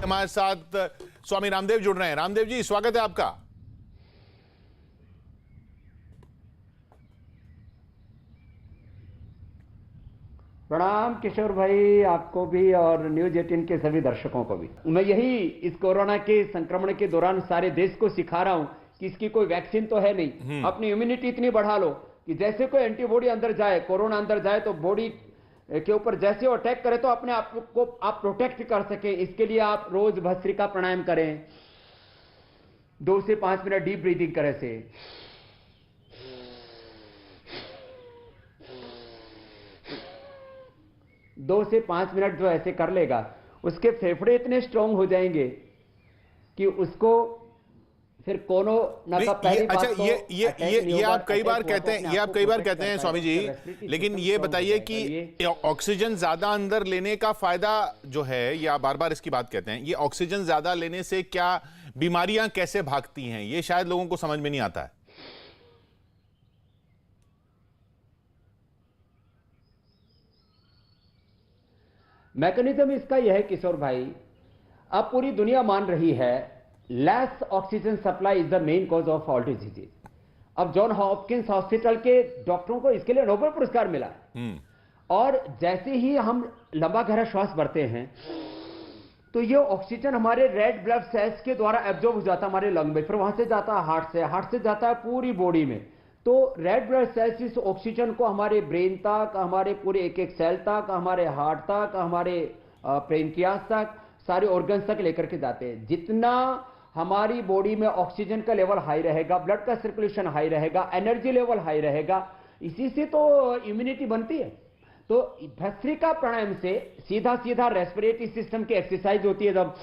हमारे साथ स्वामी रामदेव जुड़ रहे हैं। रामदेव जी, स्वागत है आपका। प्रणाम किशोर भाई, आपको भी और न्यूज 18 के सभी दर्शकों को भी। मैं यही इस कोरोना के संक्रमण के दौरान सारे देश को सिखा रहा हूं कि इसकी कोई वैक्सीन तो है नहीं। अपनी इम्यूनिटी इतनी बढ़ा लो कि जैसे कोई एंटीबॉडी अंदर जाए, कोरोना अंदर जाए तो बॉडी के ऊपर जैसे वो अटैक करे तो अपने आप को आप प्रोटेक्ट कर सके। इसके लिए आप रोज भस्त्रिका प्राणायाम करें, 2 से 5 मिनट डीप ब्रीदिंग करें से। दो से 5 मिनट जो ऐसे कर लेगा, उसके फेफड़े इतने स्ट्रांग हो जाएंगे कि उसको फिर कोरोना का पहली बात तो ये आप कई बार कहते हैं, ये आप कई बार कहते हैं स्वामी जी, लेकिन ये बताइए कि ऑक्सीजन ज्यादा अंदर लेने का फायदा जो है, ये आप बार बार इसकी बात कहते हैं, ये ऑक्सीजन ज्यादा लेने से क्या बीमारियां कैसे भागती हैं, ये शायद लोगों को समझ में नहीं आता है। मैकेनिज्म इसका यह है किशोर भाई, अब पूरी दुनिया मान रही है less oxygen supply is the main cause of all diseases. अब जॉन हॉपकिंस हॉस्पिटल के डॉक्टरों को इसके लिए नोबेल पुरस्कार मिला। और जैसे ही हम लंबा गहरा श्वास भरते हैं तो ये ऑक्सीजन हमारे रेड ब्लड सेल्स के द्वारा एब्जॉर्ब हो जाता है हमारे लंग में, फिर वहां से जाता है हार्ट से जाता है पूरी बॉडी में। तो रेड ब्लड सेल्स इस ऑक्सीजन को हमारे ब्रेन तक, हमारे पूरे एक एक सेल तक, हमारे हार्ट तक, हमारे पेनक्रियास तक, सारे ऑर्गन्स तक लेकर के जाते हैं। जितना हमारी बॉडी में ऑक्सीजन का लेवल हाई रहेगा, ब्लड का सर्कुलेशन हाई रहेगा, एनर्जी लेवल हाई रहेगा, इसी से तो इम्यूनिटी बनती है। तो भस्त्रिका प्राणायाम से सीधा सीधा रेस्पिरेटरी सिस्टम की एक्सरसाइज होती है, जब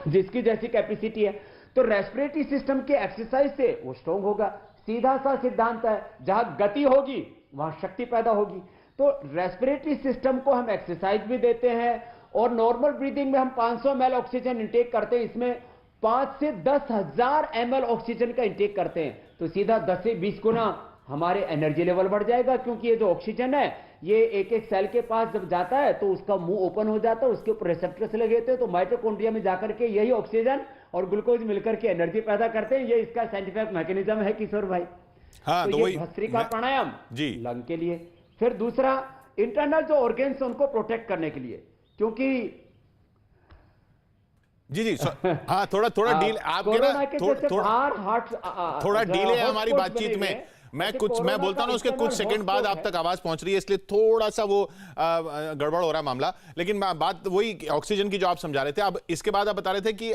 जिसकी जैसी कैपेसिटी है, तो रेस्पिरेटरी सिस्टम के एक्सरसाइज से वो स्ट्रांग होगा। सीधा सा सिद्धांत है, जहां गति होगी वहां शक्ति पैदा होगी। तो रेस्पिरेटरी सिस्टम को हम एक्सरसाइज भी देते हैं, और नॉर्मल ब्रीदिंग में हम 500 ml ऑक्सीजन इंटेक करते हैं, इसमें 5 से 10,000 ml ऑक्सीजन का इंटेक करते हैं। तो सीधा 10 से 20 गुना हमारे एनर्जी लेवल बढ़ जाएगा, क्योंकि ये जो ऑक्सीजन है ये एक एक सेल के पास जब जाता है तो उसका मुंह ओपन हो जाता है, उसके ऊपर रिसेप्टर्स लगे होते हैं, तो माइटोकॉन्ड्रिया में जाकर के यही ऑक्सीजन और ग्लूकोज मिलकर के एनर्जी पैदा करते हैं। ये इसका साइंटिफिक मैकेनिज्म है किशोर भाई। हाँ, तो ये भस्त्रिका प्राणायाम जी लंग के लिए। फिर दूसरा, इंटरनल जो ऑर्गन्स उनको प्रोटेक्ट करने के लिए, क्योंकि जी हाँ, थोड़ा डील आपके ना, थोड़ा डीले है हमारी बातचीत में। मैं बोलता हूं ना, उसके कुछ सेकंड बाद आप तक आवाज पहुंच रही है, इसलिए थोड़ा सा वो गड़बड़ हो रहा है मामला। लेकिन बात वही ऑक्सीजन की जो आप समझा रहे थे, अब इसके बाद आप बता रहे थे कि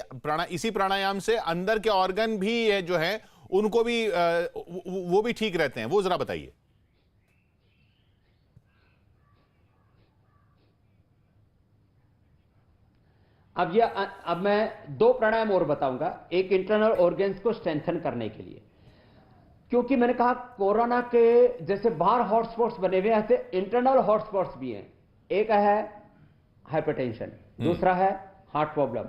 इसी प्राणायाम से अंदर के ऑर्गन भी जो है उनको भी वो भी ठीक रहते हैं, वो जरा बताइए। अब मैं 2 प्राणायाम और बताऊंगा, एक इंटरनल ऑर्गन्स को स्ट्रेंथन करने के लिए, क्योंकि मैंने कहा कोरोना के जैसे बाहर हॉटस्पॉट्स बने हुए हैं, ऐसे इंटरनल हॉटस्पॉट्स भी हैं। एक है हाइपरटेंशन, दूसरा है हार्ट प्रॉब्लम,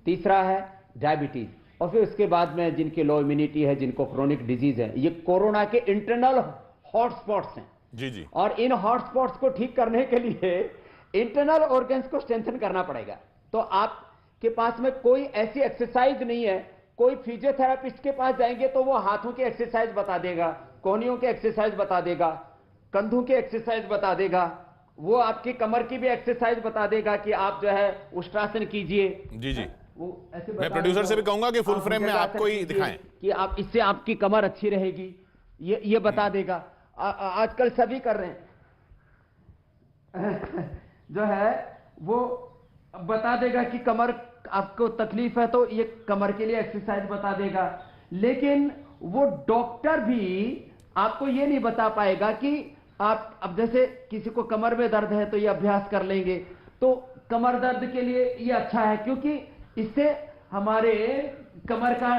तीसरा है डायबिटीज, और फिर उसके बाद में जिनकी लो इम्यूनिटी है, जिनको क्रोनिक डिजीज है। ये कोरोना के इंटरनल हॉटस्पॉट्स हैं। जी। और इन हॉटस्पॉट्स को ठीक करने के लिए इंटरनल ऑर्गन्स को स्ट्रेंथन करना पड़ेगा। तो आपके पास में कोई ऐसी एक्सरसाइज नहीं है, कोई फिजियोथेरापिस्ट के पास जाएंगे तो वो हाथों की एक्सरसाइज बता देगा, कोहनियों की एक्सरसाइज बता देगा, कंधों की एक्सरसाइज बता देगा, वो आपकी कमर की भी एक्सरसाइज बता देगा कि आप जो है उष्ट्रासन कीजिए। जी वो ऐसे मैं प्रोड्यूसर से भी कहूंगा कि फुल फ्रेम में आपको ही दिखाएं कि आप इससे आपकी कमर अच्छी रहेगी, ये बता देगा। आजकल सभी कर रहे हैं जो है वो बता देगा कि कमर आपको तकलीफ है तो ये कमर के लिए एक्सरसाइज बता देगा। लेकिन वो डॉक्टर भी आपको ये नहीं बता पाएगा कि आप, अब जैसे किसी को कमर में दर्द है तो ये अभ्यास कर लेंगे, तो कमर दर्द के लिए ये अच्छा है, क्योंकि इससे हमारे कमर का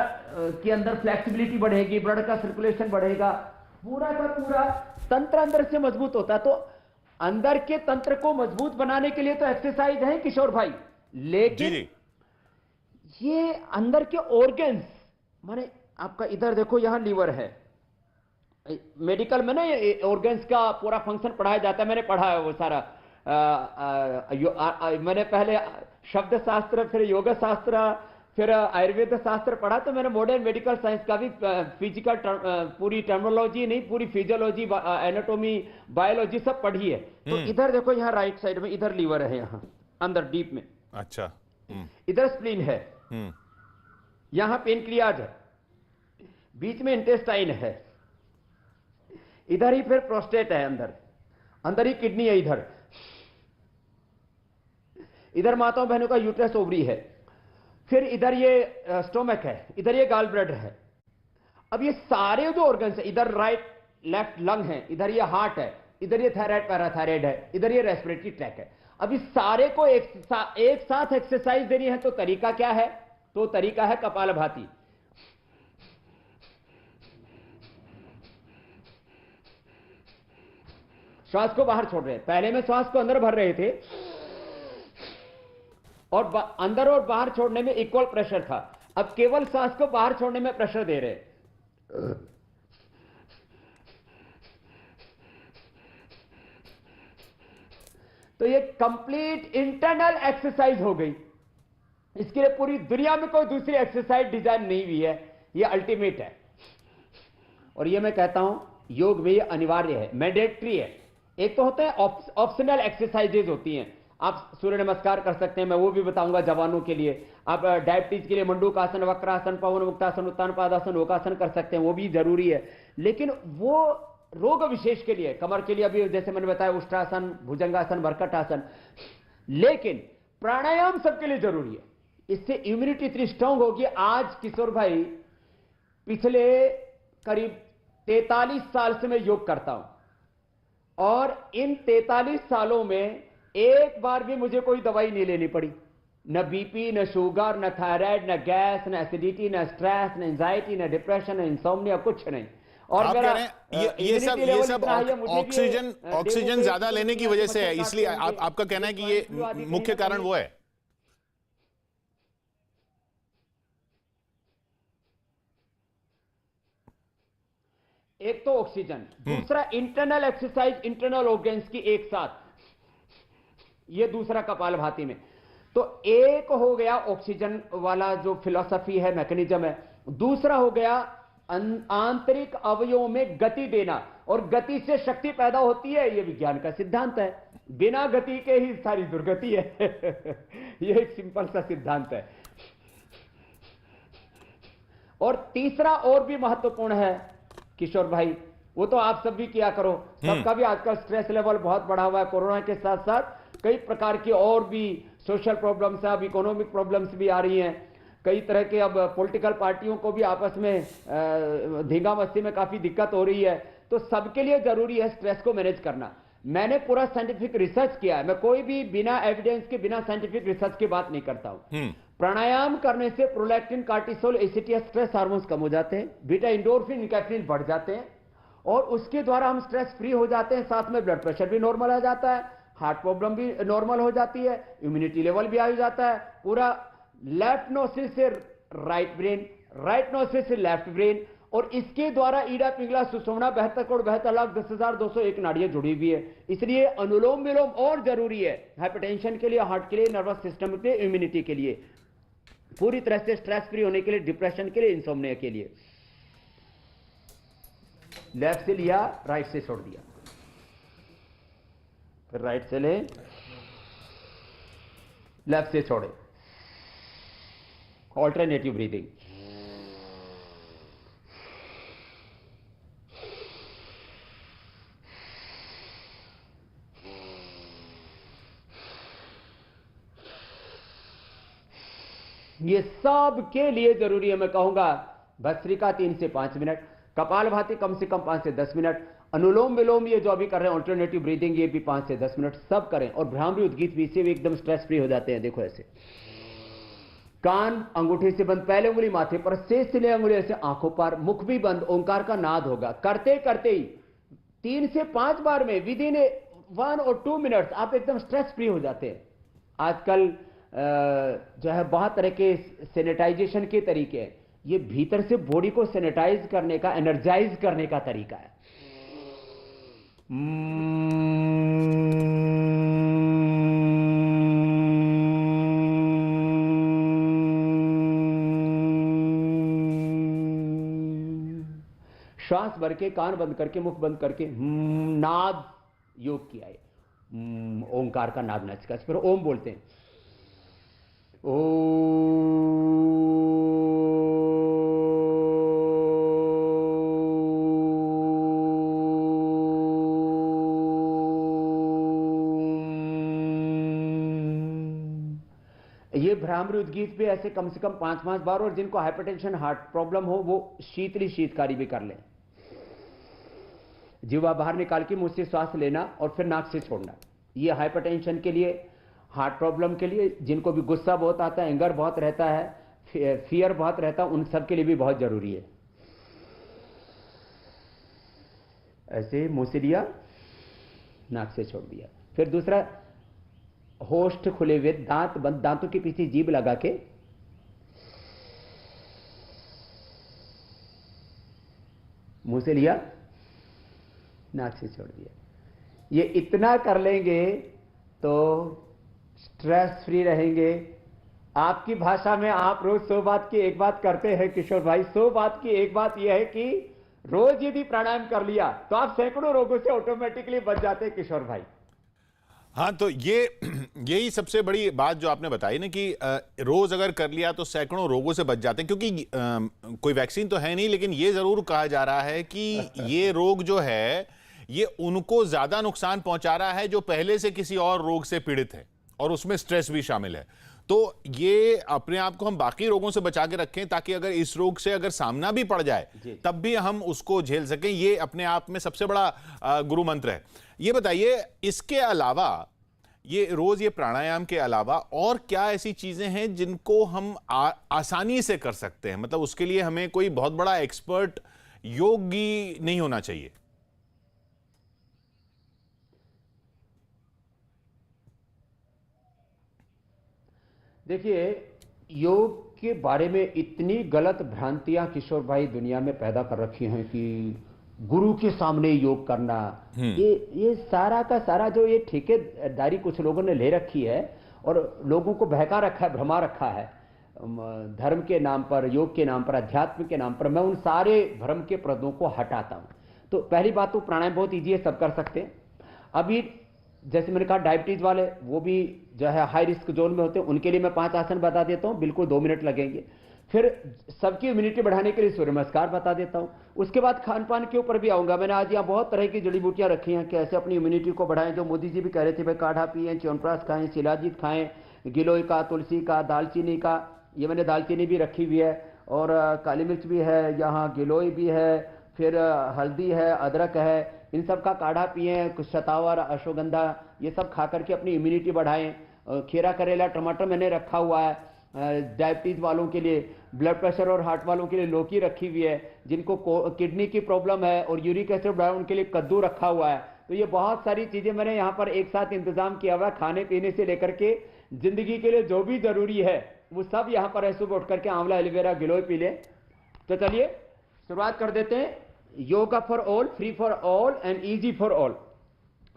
के अंदर फ्लेक्सिबिलिटी बढ़ेगी, ब्लड का सर्कुलेशन बढ़ेगा, पूरा का पूरा तंत्र अंदर से मजबूत होता है। तो अंदर के तंत्र को मजबूत बनाने के लिए तो एक्सरसाइज है किशोर भाई, लेकिन ये अंदर के ऑर्गन्स, माने आपका इधर देखो, यहां लीवर है, मेडिकल में ना ऑर्गन्स का पूरा फंक्शन पढ़ाया जाता है, मैंने पढ़ा है वो सारा। मैंने पहले शब्द शास्त्र, फिर योग शास्त्र, फिर आयुर्वेद शास्त्र पढ़ा, तो मैंने मॉडर्न मेडिकल साइंस का भी फिजिकल पूरी टर्मिनोलॉजी नहीं, पूरी फिजियोलॉजी, एनाटॉमी, बायोलॉजी सब पढ़ी है। तो इधर देखो, यहाँ राइट साइड में इधर लीवर है, यहाँ अंदर डीप में। अच्छा। इधर स्प्लीन है, यहाँ पेनक्रियाज है, बीच में इंटेस्टाइन है, इधर ही फिर प्रोस्टेट है, अंदर ही किडनी है, इधर माताओं बहनों का यूट्रस, ओवरी है, फिर इधर ये स्टोमक है, इधर ये गाल ब्लैडर है। अब ये सारे जो ऑर्गन्स है, इधर राइट लेफ्ट लंग है, इधर ये हार्ट है, इधर ये थायराइड पैराथायराइड है, इधर ये रेस्पिरेटरी ट्रैक है। अब इस सारे को एक साथ एक्सरसाइज देनी है, तो तरीका क्या है? तो तरीका है कपालभाति। श्वास को बाहर छोड़ रहे हैं, पहले में श्वास को अंदर भर रहे थे और अंदर और बाहर छोड़ने में इक्वल प्रेशर था, अब केवल सांस को बाहर छोड़ने में प्रेशर दे रहे। तो ये कंप्लीट इंटरनल एक्सरसाइज हो गई। इसके लिए पूरी दुनिया में कोई दूसरी एक्सरसाइज डिजाइन नहीं हुई है, ये अल्टीमेट है। और ये मैं कहता हूं योग में ये अनिवार्य है, मैंडेटरी है। एक तो होता है ऑप्शनल एक्सरसाइजेज होती हैं, आप सूर्य नमस्कार कर सकते हैं, मैं वो भी बताऊंगा जवानों के लिए। आप डायबिटीज के लिए मंडूकासन, वक्रासन, पवन मुक्तासन, उत्तान पादासन, योगासन कर सकते हैं, वो भी जरूरी है। लेकिन वो रोग विशेष के लिए, कमर के लिए अभी जैसे मैंने बताया उष्ट्रासन, भुजंगासन, मरकटासन। लेकिन प्राणायाम सबके लिए जरूरी है, इससे इम्यूनिटी इतनी स्ट्रांग होगी। आज किशोर भाई, पिछले करीब 43 साल से मैं योग करता हूं और इन 43 सालों में एक बार भी मुझे कोई दवाई नहीं लेनी पड़ी, न बीपी, न शुगर, न थायराइड, न गैस, न एसिडिटी, न स्ट्रेस, न एंजाइटी, न डिप्रेशन, न इंसोम्निया, कुछ नहीं। और आप कह रहे हैं ये सब ऑक्सीजन ज्यादा लेने की वजह से है, इसलिए आपका कहना है कि ये मुख्य कारण वो है। एक तो ऑक्सीजन, दूसरा इंटरनल एक्सरसाइज, इंटरनल ऑर्गन्स की एक साथ, ये दूसरा कपालभाति में। तो एक हो गया ऑक्सीजन वाला जो फिलॉसफी है, मैकेनिज्म है। दूसरा हो गया आंतरिक अवयवों में गति देना, और गति से शक्ति पैदा होती है, ये विज्ञान का सिद्धांत है। बिना गति के ही सारी दुर्गति है ये एक सिंपल सा सिद्धांत है। और तीसरा और भी महत्वपूर्ण है किशोर भाई, वो तो आप सब भी किया करो, सबका भी आजकल स्ट्रेस लेवल बहुत बढ़ा हुआ है। कोरोना के साथ साथ कई प्रकार की और भी सोशल प्रॉब्लम्स है, अब इकोनॉमिक प्रॉब्लम्स भी आ रही हैं, कई तरह के अब पॉलिटिकल पार्टियों को भी आपस में धींगा मस्ती में काफी दिक्कत हो रही है। तो सबके लिए जरूरी है स्ट्रेस को मैनेज करना। मैंने पूरा साइंटिफिक रिसर्च किया है, मैं कोई भी बिना एविडेंस के, बिना साइंटिफिक रिसर्च की बात नहीं करता हूं। प्राणायाम करने से prolactin, cortisol, ACT, stress hormones कम हो जाते हैं, बीटा एंडोर्फिन, निकोटिन बढ़ जाते हैं, और उसके द्वारा हम स्ट्रेस फ्री हो जाते हैं। साथ में ब्लड प्रेशर भी नॉर्मल आ जाता है, हार्ट प्रॉब्लम भी नॉर्मल हो जाती है, इम्यूनिटी लेवल भी आ जाता है। पूरा लेफ्ट नोस्ट्रिल से राइट ब्रेन, राइट नोस्ट्रिल से लेफ्ट ब्रेन, और इसके द्वारा ईड़ा, पिंगला, सुषुम्ना, 72 करोड़ 72 लाख 10,201 नाड़ियां जुड़ी हुई है। इसलिए अनुलोम विलोम और जरूरी है, हाइपरटेंशन के लिए, हार्ट के लिए, नर्वस सिस्टम के, इम्यूनिटी के लिए, पूरी तरह से स्ट्रेस फ्री होने के लिए, डिप्रेशन के लिए, इंसोम्निया के लिए। लेफ्ट से लिया, राइट से छोड़ दिया, फिर राइट से ले, लेफ्ट से छोड़े, ऑल्टरनेटिव ब्रीदिंग। ये सब के लिए जरूरी है। मैं कहूंगा भस्त्रिका 3 से 5 मिनट, कपालभाति कम से कम 5 से 10 मिनट, अनुलोम विलोम ये जो अभी कर रहे हैं ऑल्टरनेटिव ब्रीदिंग, ये भी 5 से 10 मिनट सब करें। और भ्रामरी उद्गीत भी, इससे भी एकदम स्ट्रेस फ्री हो जाते हैं। देखो ऐसे, कान अंगूठे से बंद, पहले उंगली माथे पर, शेष से ले अंगुली ऐसे आंखों पर, मुख भी बंद, ओंकार का नाद होगा। करते करते ही 3 से 5 बार में विद इन 1 और 2 मिनट्स आप एकदम स्ट्रेस फ्री हो जाते हैं। आजकल जो है बहुत तरह के सैनिटाइजेशन के तरीके हैं, ये भीतर से बॉडी को सैनिटाइज करने का, एनर्जाइज करने का तरीका है। श्वास भर के, कान बंद करके, मुख बंद करके नाद योग किया है। ओंकार का नाद नचका, फिर ओम बोलते हैं। ये भ्रामरी उद्गीत पे ऐसे कम से कम 5-5 बार, और जिनको हाइपरटेंशन, हार्ट प्रॉब्लम हो, वो शीतली शीतकारी भी कर लें। जीवा बाहर निकाल के मुंह से श्वास लेना और फिर नाक से छोड़ना। ये हाइपरटेंशन के लिए, हार्ट प्रॉब्लम के लिए, जिनको भी गुस्सा बहुत आता है, एंगर बहुत रहता है, फियर बहुत रहता है, उन सब के लिए भी बहुत जरूरी है। ऐसे मुंह से लिया, नाक से छोड़ दिया। फिर दूसरा, होष्ठ खुले हुए, दांत बंद, दांतों के पीछे जीभ लगा के मुंह से लिया, नाक से छोड़ दिया। ये इतना कर लेंगे तो स्ट्रेस फ्री रहेंगे। आपकी भाषा में आप रोज 100 बात की एक बात करते हैं किशोर भाई। 100 बात की एक बात यह है कि रोज यदि प्राणायाम कर लिया तो आप सैकड़ों रोगों से ऑटोमेटिकली बच जाते हैं किशोर भाई। हाँ, तो यही सबसे बड़ी बात जो आपने बताई ना कि रोज अगर कर लिया तो सैकड़ों रोगों से बच जाते हैं। क्योंकि कोई वैक्सीन तो है नहीं, लेकिन ये जरूर कहा जा रहा है कि ये रोग जो है ये उनको ज्यादा नुकसान पहुंचा रहा है जो पहले से किसी और रोग से पीड़ित है, और उसमें स्ट्रेस भी शामिल है। तो ये अपने आप को हम बाकी रोगों से बचा के रखें, ताकि अगर इस रोग से अगर सामना भी पड़ जाए तब भी हम उसको झेल सकें। ये अपने आप में सबसे बड़ा गुरु मंत्र है। ये बताइए, इसके अलावा, ये रोज ये प्राणायाम के अलावा और क्या ऐसी चीजें हैं जिनको हम आसानी से कर सकते हैं? मतलब उसके लिए हमें कोई बहुत बड़ा एक्सपर्ट योगी नहीं होना चाहिए। देखिए, योग के बारे में इतनी गलत भ्रांतियां किशोर भाई दुनिया में पैदा कर रखी हैं कि गुरु के सामने योग करना, ये सारा का सारा जो ये ठेकेदारी कुछ लोगों ने ले रखी है और लोगों को बहका रखा है, भरमा रखा है धर्म के नाम पर, योग के नाम पर, अध्यात्म के नाम पर। मैं उन सारे भ्रम के पर्दों को हटाता हूं। तो पहली बात तो प्राणायाम बहुत ईजी है, सब कर सकते हैं। अभी जैसे मैंने कहा, डायबिटीज वाले, वो भी जो है हाई रिस्क जोन में होते हैं, उनके लिए मैं 5 आसन बता देता हूं, बिल्कुल 2 मिनट लगेंगे। फिर सबकी इम्यूनिटी बढ़ाने के लिए सूर्य नमस्कार बता देता हूं। उसके बाद खान पान के ऊपर भी आऊंगा। मैंने आज यहाँ बहुत तरह की जड़ी बूटियां रखी हैं, कैसे अपनी इम्यूनिटी को बढ़ाएं। जो मोदी जी भी कह रहे थे, भाई काढ़ा पिए, च्यवनप्राश खाएं, शिलाजीत खाएं, गिलोय का, तुलसी का, दालचीनी का, ये मैंने दालचीनी भी रखी हुई है, और काली मिर्च भी है यहाँ, गिलोय भी है, फिर हल्दी है, अदरक है, इन सब का काढ़ा पिए, कुछ शतावर, अश्वगंधा, ये सब खा करके अपनी इम्यूनिटी बढ़ाएं। खीरा, करेला, टमाटर मैंने रखा हुआ है। डायबिटीज वालों के लिए, ब्लड प्रेशर और हार्ट वालों के लिए लौकी रखी हुई है। जिनको किडनी की प्रॉब्लम है और यूरिक एसिड बढ़ा, उनके लिए कद्दू रखा हुआ है। तो ये बहुत सारी चीजें मैंने यहाँ पर एक साथ इंतजाम किया हुआ है। खाने पीने से लेकर के जिंदगी के लिए जो भी जरूरी है वो सब यहाँ पर है। सुबह उठ करके आंवला, एलोवेरा, गिलोय पी ले। तो चलिए शुरुआत कर देते हैं। Yoga for all, free for all and easy for all.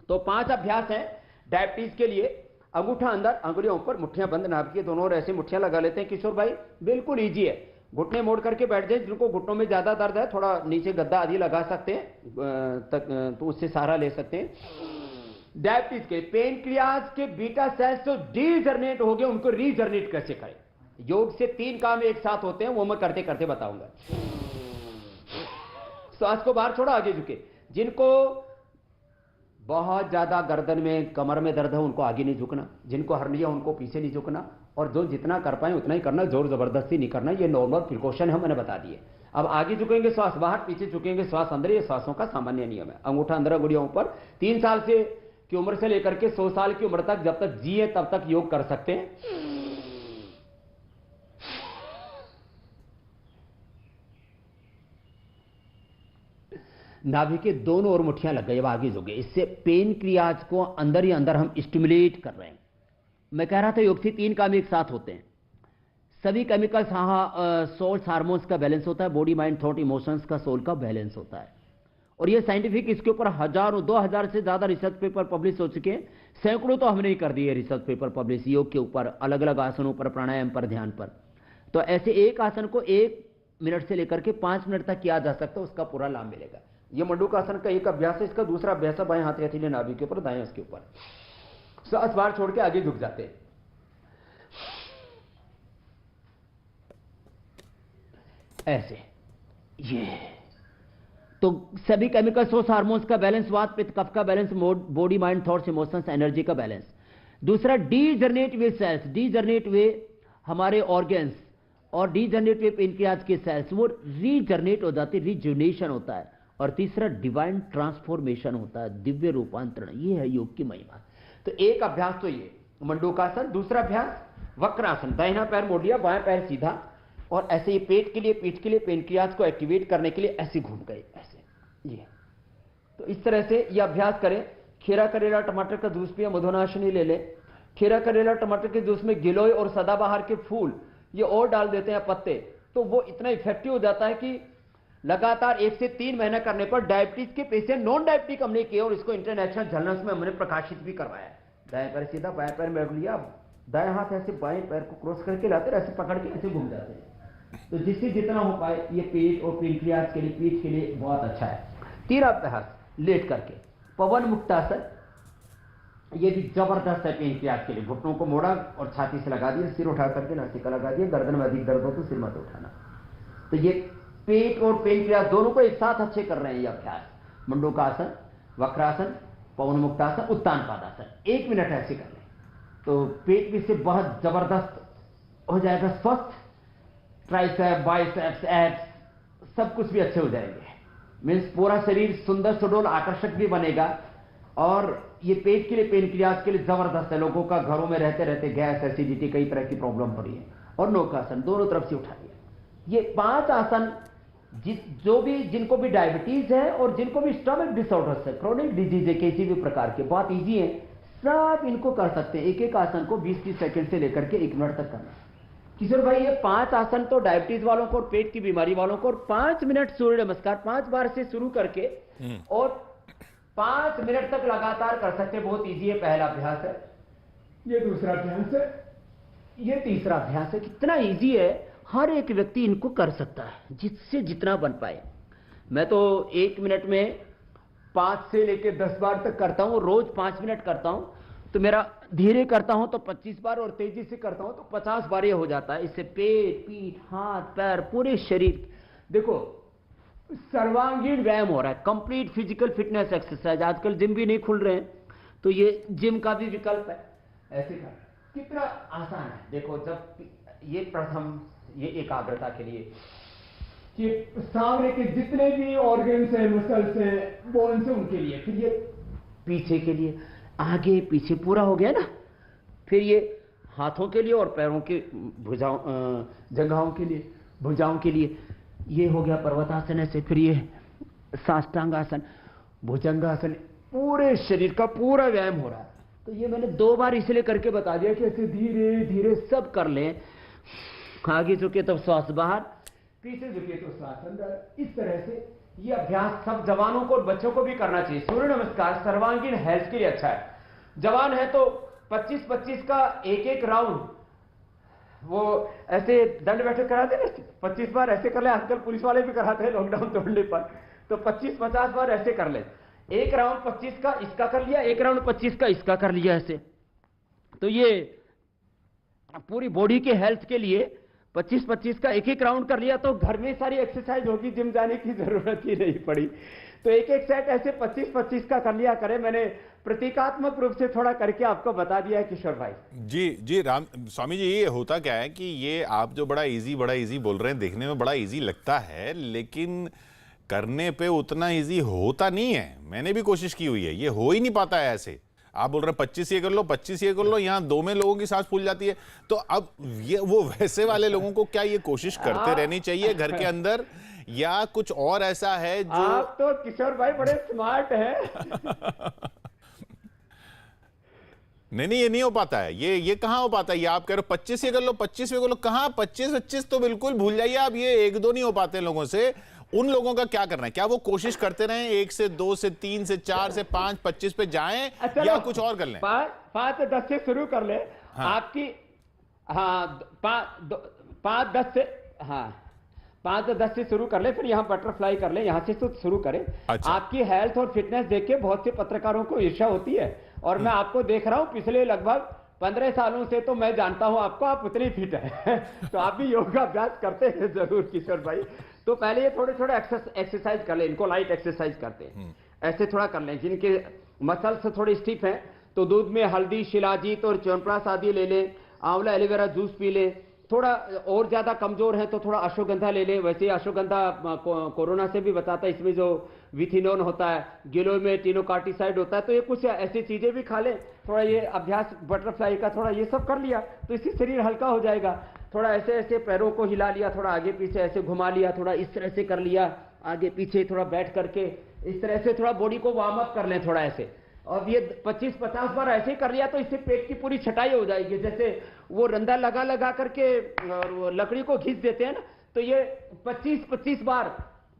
तो 5 अभ्यास हैं डायबिटीज के लिए। अंगूठा अंदर, अंगुलियों ऊपर, मुट्ठियां बंद, नाभि के दोनों ओर ऐसे मुट्ठियां लगा लेते हैं किशोर भाई। बिल्कुल इजी है। घुटने मोड़ करके बैठ जाए। जिनको घुटनों में ज्यादा दर्द है, थोड़ा नीचे गद्दा आदि लगा सकते हैं, तो उससे सहारा ले सकते हैं। डायबिटीज के पेनक्रियाज के बीटा सेल्स जो डीजनरेट हो गए, उनको रीजनरेट कैसे करें। योग से 3 काम एक साथ होते हैं, वो मैं करते करते बताऊंगा। श्वास को बाहर छोड़ा, आगे झुके। जिनको बहुत ज्यादा गर्दन में, कमर में दर्द है, उनको आगे नहीं झुकना। जिनको हर्निया, उनको पीछे नहीं झुकना। और जो जितना कर पाए उतना ही करना, जोर जबरदस्ती नहीं करना। ये नॉर्मल प्रिकॉशन है, मैंने बता दिए। अब आगे झुकेंगे, श्वास बाहर, पीछे झुकेंगे, श्वास अंदर। ये श्वासों का सामान्य नियम है। अंगूठा अंदर, अंगुलियों ऊपर। 3 साल से की उम्र से लेकर के 100 साल की उम्र तक, जब तक जिए तब तक योग कर सकते हैं। नाभि के दोनों ओर मुट्ठियां लग गई। अब आगे झुके। इससे पेन क्रियाज को अंदर ही अंदर हम स्टिमुलेट कर रहे हैं। मैं कह रहा था योग से 3 काम एक साथ होते हैं। सभी केमिकल्स, सोल्स, हार्मोन्स का बैलेंस होता है। बॉडी, माइंड, थॉट, इमोशंस का, सोल का बैलेंस होता है। और ये साइंटिफिक, इसके ऊपर हजारों, 2000 से ज्यादा रिसर्च पेपर पब्लिश हो चुके हैं। सैकड़ों तो हमने ही कर दिए रिसर्च पेपर पब्लिश योग के ऊपर, अलग अलग आसनों पर, प्राणायाम पर, ध्यान पर। तो ऐसे एक आसन को एक मिनट से लेकर के 5 मिनट तक किया जा सकता है, उसका पूरा लाभ मिलेगा। ये मंडूकासन का एक अभ्यास है। इसका दूसरा अभ्यास है बाएं हाथ हथेली नाभि के ऊपर, दाएं उसके ऊपर, 7 बार छोड़ के आगे झुक जाते हैं। ऐसे ये तो सभी केमिकल सोर्स, हार्मोन्स का बैलेंस, वात पित्त कफ का balance, body mind thoughts emotions energy का बैलेंस। दूसरा डीजनरेट वे सेल्स, डीजनरेट वे हमारे ऑर्गन्स और डीजनरेट वे पेनक्रियाज के सेल्स, वो रीजनरेट हो जाते, रिजुनेशन होता है। और तीसरा डिवाइन ट्रांसफॉर्मेशन होता है, दिव्य रूपांतरण। ये है योग की महिमा। तो एक अभ्यास तो ये मंडूकासन, दूसरा अभ्यास वक्रासन, दाहिना पैर मोड़ लिया, बाएं पैर सीधा, और ऐसे ये पेट के लिए, पीठ के लिए, पेनक्रियाज को एक्टिवेट करने के लिए ऐसे घूम गए, ऐसे ये। तो इस तरह से ये अभ्यास करें। खीरा करेला टमाटर का जूस पिया, मधुनाशनी ले ले। खीरा करेला टमाटर के जूस में गिलोय और सदाबहार के फूल ये और डाल देते हैं, पत्ते, तो वो इतना इफेक्टिव हो जाता है कि लगातार 1 से 3 महीने करने पर डायबिटीज के पेशेंट नॉन डायबिटिक हमने किए और इसको इंटरनेशनल जर्नल्स में हमने प्रकाशित भी करवाया। दाएं पैर सीधा, बाएं पैर में लिया, दाएं हाथ ऐसे बाएं पैर को क्रॉस करके लाते, ऐसे पकड़ के ऐसे घूम जाते हैं। तो जिससे जितना हो पाए ये पेट और पेनक्रियाज के लिए, पीठ के लिए बहुत अच्छा है। तीसरा अभ्यास लेट करके पवन मुक्तासन, ये भी जबरदस्त है पेनक्रियाज के लिए। घुटनों को मोड़ा और छाती से लगा दिया, सिर उठा करके नासिका लगा दिया। गर्दन में अधिक दर्द हो तो सिर मत उठाना। तो ये पेट और पेनक्रियाज दोनों को एक साथ अच्छे कर रहे हैं ये अभ्यास। मंडूकासन, वक्रासन, पवन मुक्तासन, उत्तान पादासन। 1 मिनट ऐसे कर लें तो पेट भी से बहुत जबरदस्त हो जाएगा स्वस्थ। ट्राइसेप, बाइसेप्स, एब्स सब कुछ भी अच्छे हो जाएंगे। मीन्स पूरा शरीर सुंदर सुडोल आकर्षक भी बनेगा। और ये पेट के लिए, पेनक्रियाज के लिए जबरदस्त है। लोगों का घरों में रहते रहते गैस, एसिडिटी, कई तरह की प्रॉब्लम हो रही है। और नौकासन, दोनों तरफ से उठा लिया। ये 5 आसन जिनको भी डायबिटीज है और जिनको भी स्टमक डिसऑर्डर्स है, क्रोनिक डिजीज है किसी भी प्रकार के, बहुत इजी है, सब इनको कर सकते हैं। एक एक आसन को 20-30 सेकंड से लेकर के 1 मिनट तक करना। किशोर भाई ये 5 आसन तो डायबिटीज वालों को और पेट की बीमारी वालों को, और 5 मिनट सूर्य नमस्कार 5 बार से शुरू करके और 5 मिनट तक लगातार कर सकते हैं। बहुत इजी है। पहला अभ्यास है, ये दूसरा अभ्यास है, ये तीसरा अभ्यास है। कितना इजी है, हर एक व्यक्ति इनको कर सकता है जिससे जितना बन पाए। मैं तो 1 मिनट में 5 से लेकर 10 बार तक करता हूं। रोज 5 मिनट करता हूं तो मेरा धीरे करता हूं तो 25 बार और तेजी से करता हूं तो 50 बार ये हो जाता है। इससे पेट, पीठ, हाथ, पैर, पूरे शरीर, देखो सर्वांगीण व्यायाम हो रहा है। Complete physical fitness exercise. आजकल जिम भी नहीं खुल रहे हैं तो ये जिम का भी विकल्प है। ऐसे कर, कितना आसान है। देखो जब ये प्रथम, ये एकाग्रता के लिए कि सामने के जितने भी ऑर्गन्स हैं, मसल्स हैं, बोन्स हैं, उनके लिए। फिर ये पीछे के लिए, आगे पीछे पूरा हो गया ना। फिर ये हाथों के लिए और पैरों के भुजाओं, जंघाओं के लिए, भुजाओं के लिए ये हो गया पर्वतासन। ऐसे फिर ये साष्टांगासन, भुजंगासन, पूरे शरीर का पूरा व्यायाम हो रहा है। तो ये मैंने 2 बार इसलिए करके बता दिया कि ऐसे धीरे धीरे सब कर लें। आगे झुके तो श्वास बाहर, पीछे झुके तो श्वास अंदर। इस तरह से ये अभ्यास सब जवानों को और बच्चों को भी करना चाहिए। सूर्य नमस्कार सर्वांगीण हेल्थ के लिए अच्छा है। जवान है तो 25-25 का एक राउंड वो ऐसे दंड बैठक कराते हैं, 25 बार ऐसे कर ले। आजकल पुलिस वाले भी कराते हैं लॉकडाउन तोड़ने पर। तो 25-50 बार ऐसे कर ले। एक राउंड 25 का इसका कर लिया, एक राउंड 25 का इसका कर लिया ऐसे। तो ये पूरी बॉडी के हेल्थ के लिए 25-25 का एक राउंड कर लिया तो घर में सारी एक्सरसाइज होगी, जिम जाने की जरूरत ही नहीं पड़ी। तो एक सेट ऐसे 25-25 का कर लिया करें। मैंने प्रतीकात्मक रूप से थोड़ा करके आपको बता दिया है किशोर भाई। जी राम स्वामी जी, ये होता क्या है कि ये आप जो बड़ा इजी बोल रहे हैं, देखने में बड़ा इजी लगता है, लेकिन करने पे उतना इजी होता नहीं है। मैंने भी कोशिश की हुई है, ये हो ही नहीं पाता है ऐसे। आप बोल रहे हैं 25 ये कर लो, 25 ये कर लो, यहाँ 2 में लोगों की सांस फूल जाती है। तो अब ये वो वैसे वाले लोगों को क्या ये कोशिश करते रहनी चाहिए घर के अंदर, या कुछ और ऐसा है जो? आप तो किशोर भाई बड़े स्मार्ट हैं। नहीं, ये नहीं हो पाता है। ये कहाँ हो पाता है? ये आप कह रहे हो 25 ये कर लो, 25 ये कर लो, कहाँ 25-25 तो बिल्कुल भूल जाइए आप। ये 1-2 नहीं हो पाते लोगों से। उन लोगों का क्या करना है? क्या वो कोशिश करते रहें 1 से 2 से 3 से 4 से 5, 25 पे जाएं, या कुछ और कर लें? 5 से 10 से शुरू कर ले। हाँ। आपकी 5-10 से, हाँ 5 से 10 से शुरू कर ले, फिर यहाँ बटरफ्लाई कर ले, यहाँ से तो शुरू करें। अच्छा। आपकी हेल्थ और फिटनेस देख के बहुत से पत्रकारों को ईर्ष्या होती है, और मैं आपको देख रहा हूँ पिछले लगभग 15 सालों से, तो मैं जानता हूँ आपको, आप उतने फिट हैं। तो आप भी योगाभ्यास करते हैं जरूर किशोर भाई। तो पहले ये थोड़े थोड़े एक्सरसाइज कर ले, इनको लाइट एक्सरसाइज करते हैं, ऐसे थोड़ा कर लें। जिनके मसल्स थोड़े स्टिफ हैं तो दूध में हल्दी, शिलाजीत और च्यवनप्राश आदि ले लें, आंवला एलोवेरा जूस पी लें। थोड़ा और ज्यादा कमजोर है तो थोड़ा अश्वगंधा ले लें। वैसे अश्वगंधा कोरोना से भी बचाता है, इसमें जो विथिनोन होता है, गिलोय में टिनोकार्टिसाइड होता है, तो ये कुछ ऐसी चीजें भी खा लें। थोड़ा ये अभ्यास बटरफ्लाई का थोड़ा ये सब कर लिया तो इससे शरीर हल्का हो जाएगा। थोड़ा ऐसे ऐसे पैरों को हिला लिया, थोड़ा आगे पीछे ऐसे घुमा लिया, थोड़ा इस तरह से कर लिया, आगे पीछे थोड़ा बैठ करके इस तरह से थोड़ा बॉडी को वार्म अप कर लें थोड़ा ऐसे। और ये 25-50 बार ऐसे ही कर लिया तो इससे पेट की पूरी छटाई हो जाएगी। जैसे वो रंधा लगा लगा करके और लकड़ी को घिस देते हैं ना, तो ये 25-25 बार,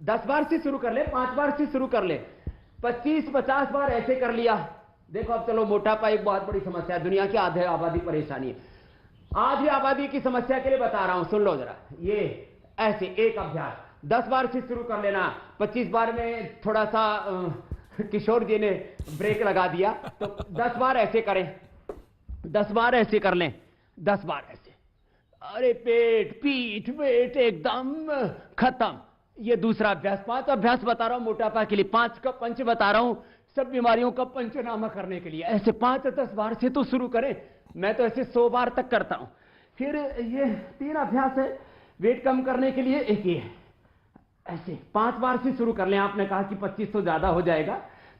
10 बार से शुरू कर ले, 5 बार से शुरू कर ले, 25-50 बार ऐसे कर लिया। देखो अब चलो, मोटापा एक बहुत बड़ी समस्या है, दुनिया की आधी आबादी परेशानी है। आधी आबादी की समस्या के लिए बता रहा हूं, सुन लो जरा। ये ऐसे एक अभ्यास 10 बार से शुरू कर लेना। 25 बार में थोड़ा सा किशोर जी ने ब्रेक लगा दिया, तो 10 बार ऐसे करें, 10 बार ऐसे कर लें, 10 बार ऐसे। अरे पेट, पीठ, पेट एकदम खत्म। ये दूसरा अभ्यास। 5 अभ्यास बता रहा हूं मोटापा के लिए, 5 का पंच बता रहा हूं सब बीमारियों का पंचनामा करने के लिए। ऐसे 5-10 बार से तो शुरू करें। मैं तो ऐसे 100 बार तक करता हूं। फिर ये 3 अभ्यास है वेट कम करने के लिए। एक ये ऐसे 5 बार से शुरू कर लें। आपने कहा कि 25 तो ज्यादा हो जाएगा,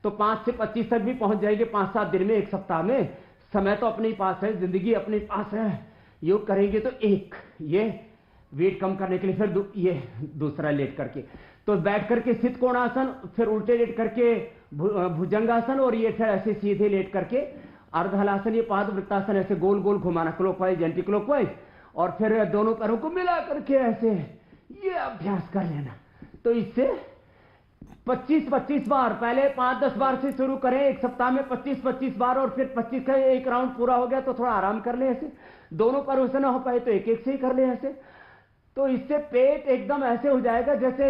तो 5 से 25 तक भी पहुंच जाएंगे 5-7 दिन में, एक सप्ताह में। समय तो अपने पास है, जिंदगी अपने पास है। योग करेंगे तो एक ये वेट कम करने के लिए, फिर ये दूसरा लेट करके, तो बैठ करके सिद्ध कोणासन, फिर उल्टे लेट करके भुजंगासन, और ये फिर ऐसे सीधे लेट करके अर्धहलासन, ये पादवृत्तासन, ऐसे गोल गोल घुमाना क्लॉकवाइज एंटी क्लॉकवाइज, और फिर दोनों पैरों को मिला करके ऐसे ये अभ्यास कर लेना। तो इससे 25-25 बार, पहले 5-10 बार से शुरू करें, एक सप्ताह में 25-25 बार, और फिर 25 का एक राउंड पूरा हो गया तो थोड़ा आराम कर ले ऐसे। दोनों पैरों से ना हो पाए तो एक एक से ही कर ले ऐसे। तो इससे पेट एकदम ऐसे हो जाएगा जैसे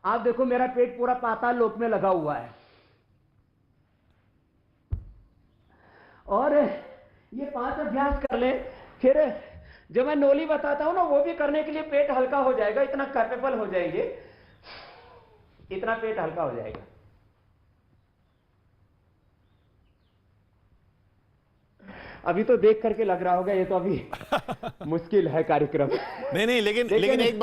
आप देखो मेरा पेट पूरा पाताल लोक में लगा हुआ है। और ये 5 अभ्यास कर ले। फिर जो मैं नोली बताता हूं ना, वो भी करने के लिए पेट हल्का हो जाएगा, इतना कैपेबल हो जाएंगे, इतना पेट हल्का हो जाएगा। अभी तो देख करके लग रहा होगा ये तो अभी मुश्किल है कार्यक्रम। नहीं, लेकिन एक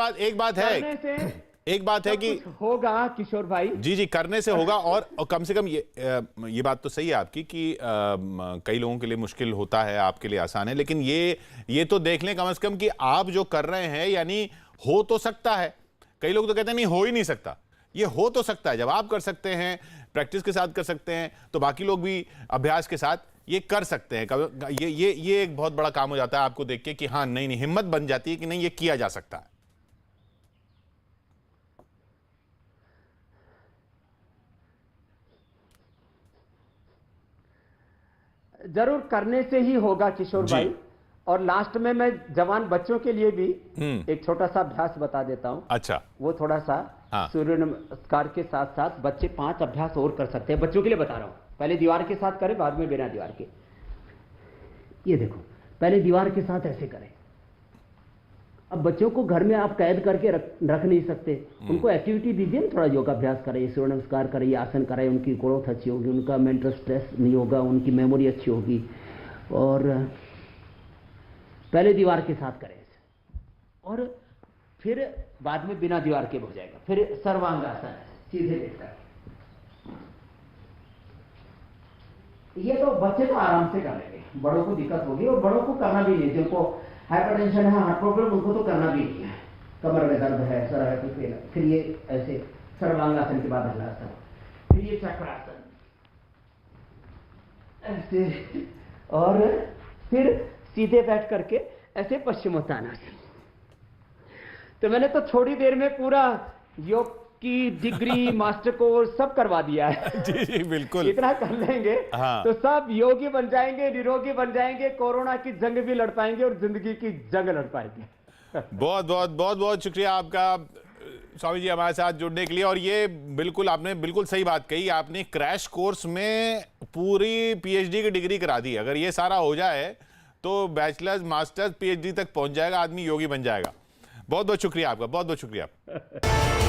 बात है कि होगा किशोर भाई। जी करने से होगा। और कम से कम ये बात तो सही है आपकी कि कई लोगों के लिए मुश्किल होता है, आपके लिए आसान है। लेकिन ये तो देख लें कम से कम कि आप जो कर रहे हैं, यानी हो तो सकता है। कई लोग तो कहते हैं नहीं, हो ही नहीं सकता। ये हो तो सकता है। जब आप कर सकते हैं, प्रैक्टिस के साथ कर सकते हैं, तो बाकी लोग भी अभ्यास के साथ ये कर सकते हैं। ये एक बहुत बड़ा काम हो जाता है आपको देख के कि हाँ, नहीं, हिम्मत बन जाती है कि नहीं, ये किया जा सकता है। जरूर करने से ही होगा किशोर भाई। और लास्ट में मैं जवान बच्चों के लिए भी एक छोटा सा अभ्यास बता देता हूं। अच्छा। वो थोड़ा सा सूर्य नमस्कार के साथ साथ बच्चे 5 अभ्यास और कर सकते हैं। बच्चों के लिए बता रहा हूं, पहले दीवार के साथ करें, बाद में बिना दीवार के। ये देखो, पहले दीवार के साथ ऐसे करें। अब बच्चों को घर में आप कैद करके रख नहीं सकते, उनको एक्टिविटी दीजिए ना, थोड़ा योगाभ्यास करें, सूर्य नमस्कार करें, आसन करें, उनकी ग्रोथ अच्छी होगी, उनका मेंटल स्ट्रेस नहीं होगा, उनकी मेमोरी अच्छी होगी। और पहले दीवार के साथ करें और फिर बाद में बिना दीवार के हो जाएगा। फिर सर्वांगासन, सीधे लेटकर। ये तो बच्चे तो आराम से कर लेंगे, बड़ों को दिक्कत होगी, और बड़ों को करना भी नहीं, जिनको हाइपरटेंशन है, हार्ट प्रॉब्लम, उनको तो करना भी नहीं है। कमर में दर्द है, सर है, तो फिर ये ऐसे सर्वांगासन के बाद हलासन, फिर ये चक्रासन ऐसे, और फिर सीधे बैठ करके ऐसे पश्चिमोत्तानासन। तो मैंने तो थोड़ी देर में पूरा योग की डिग्री, मास्टर कोर्स सब करवा दिया है। जी बिल्कुल। इतना कर लेंगे तो सब योगी बन जाएंगे, निरोगी बन जाएंगे, कोरोना की जंग भी लड़ पाएंगे और जिंदगी की जंग लड़ पाएंगे। बहुत बहुत शुक्रिया आपका स्वामी जी हमारे साथ जुड़ने के लिए। और ये बिल्कुल आपने बिल्कुल सही बात कही, आपने क्रैश कोर्स में पूरी पीएचडी की डिग्री करा दी। अगर ये सारा हो जाए तो बैचलर्स मास्टर्स पीएचडी तक पहुंच जाएगा आदमी, योगी बन जाएगा। बहुत बहुत शुक्रिया आपका, बहुत बहुत शुक्रिया।